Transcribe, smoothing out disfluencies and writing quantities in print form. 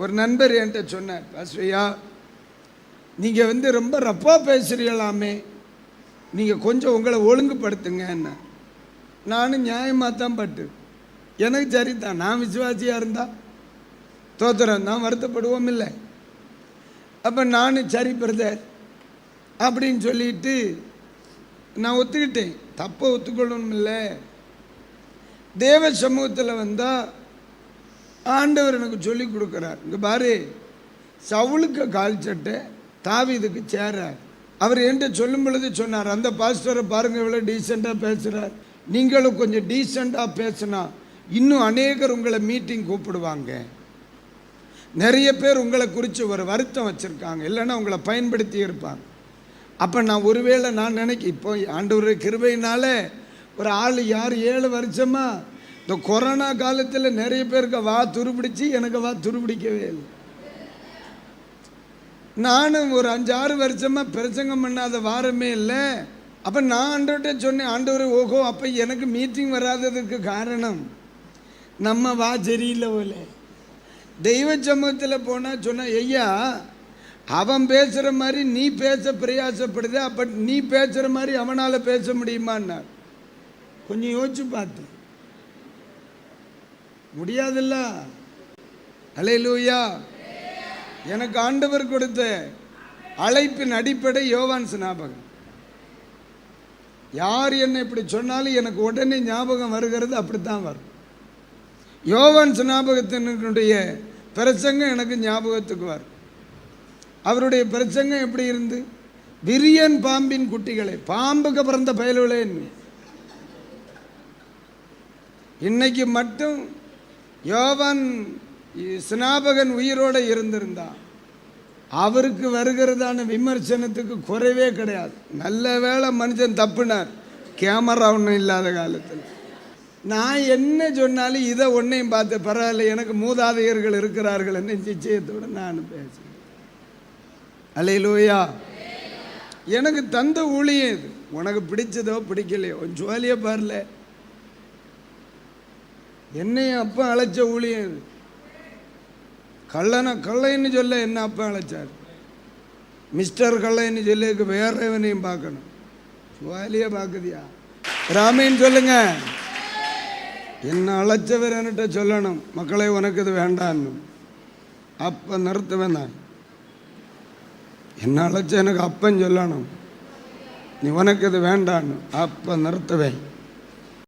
ஒரு நண்பர் என்கிட்ட சொன்னார், பாஸ்ரையா நீங்கள் ரொம்ப ரப்பாக பேசுகிறீங்களாமே, நீங்கள் கொஞ்சம் உங்களை ஒழுங்குபடுத்துங்க என்ன. நானும் நியாயமாக தான் பட்டு, எனக்கு சரிதான், நான் விசுவாசியாக இருந்தால் தோத்திரம் தான், வருத்தப்படுவோம் இல்லை. அப்போ நானும் சரி பிரதர் அப்படின்னு சொல்லிட்டு நான் ஒத்துக்கிட்டேன். தப்பை ஒத்துக்கொள்ளணும் இல்லை. தேவ சமூகத்தில் வந்தால் ஆண்டவர் எனக்கு சொல்லி கொடுக்குறார். இங்கே பாரு, சவுலுக்கு கால் சட்டை தாவீதுக்கு சேரார். அவர் என்கிட்ட சொல்லும் பொழுது சொன்னார், அந்த பாஸ்டரை பாருங்கள் இவ்வளோ டீசெண்டாக பேசுகிறார், நீங்களும் கொஞ்சம் டீசெண்டாக பேசினா இன்னும் அநேகர் உங்களை மீட்டிங் கூப்பிடுவாங்க. நிறைய பேர் உங்களை குறித்து ஒரு வருத்தம் வச்சுருக்காங்க, இல்லைன்னா உங்களை பயன்படுத்தி இருப்பாங்க. அப்போ நான் ஒருவேளை நான் நினைக்க, இப்போ ஆண்டவர் கிருபையினால ஒரு ஆள் யார் 7 வருஷமா இந்த கொரோனா காலத்தில் நிறைய பேருக்கு வா துருப்பிடிச்சு, எனக்கு வா துருப்பிடிக்கவே இல்லை. நானும் ஒரு 5-6 வருஷமாக பிரசங்கம் பண்ணாத வாரமே இல்லை. அப்போ நான் ஆண்டவர்கிட்ட சொன்னேன், ஆண்டவர் ஓஹோ, அப்போ எனக்கு மீட்டிங் வராததுக்கு காரணம் நம்ம வா சரியில்லை போல. தெய்வ சமூகத்தில் போனால் சொன்னால், ஐயா அவன் பேசுகிற மாதிரி நீ பேச பிரயாசப்படுது, அப்போ நீ பேசுகிற மாதிரி அவனால் பேச முடியுமான்னார். கொஞ்சம் யோசிச்சு பார்த்து முடியாதுல்ல. அல்லேலூயா. எனக்கு ஆண்டவர் கொடுத்த அழைப்பின் அடிப்படை யோவான் ஸ்நாபகம். யார் என்னை இப்படி சொன்னாலும் எனக்கு உடனே ஞாபகம் வருகிறது, அப்படித்தான் வரும். யோவான் ஸ்நாபகத்தினுடைய பிரசங்கம் எனக்கு ஞாபகத்துக்கு வரும். அவருடைய பிரசங்கம் எப்படி இருந்து, விரியன் பாம்பின் குட்டிகளை, பாம்புக்கு பிறந்த பயலுகளேன்னு. இன்னைக்கு மட்டும் யோவான் ஸ்நாபகன் உயிரோடு இருந்திருந்தான், அவருக்கு வருகிறதான விமர்சனத்துக்கு குறைவே கிடையாது. நல்ல வேளை மனுஷன் தப்புனார், கேமரா ஒன்றும் இல்லாத காலத்தில். நான் என்ன சொன்னாலும் இதை ஒன்றையும் பார்த்து பரவாயில்ல, எனக்கு மூதாதையர்கள் இருக்கிறார்கள் என்று நிச்சயத்தோடு நான் பேசுகிறேன். அல்லேலூயா. எனக்கு தந்த ஊழியம் இது. உனக்கு பிடிச்சதோ பிடிக்கலையோ ஜோலியை பாருல, என்னையும் அப்போ அழைச்ச ஊழியம் இது. கள்ளைன்னு சொல்ல என்ன அப்போ அழைச்சார், மிஸ்டர் கள்ளைன்னு சொல்லிக்கு வேறவனையும் பார்க்கணும், ஜோலியை பார்க்குதியா ராமேன்னு சொல்லுங்க. என்ன அழைச்சவர் என்கிட்ட சொல்லணும், மக்களை உனக்கு இது வேண்டான்னு. அப்போ நிறுத்துவேன் நான். என்ன அழைச்ச எனக்கு அப்பன்னு சொல்லணும், நீ உனக்கு இது வேண்டான்னு. அப்போ நிறுத்துவேன்.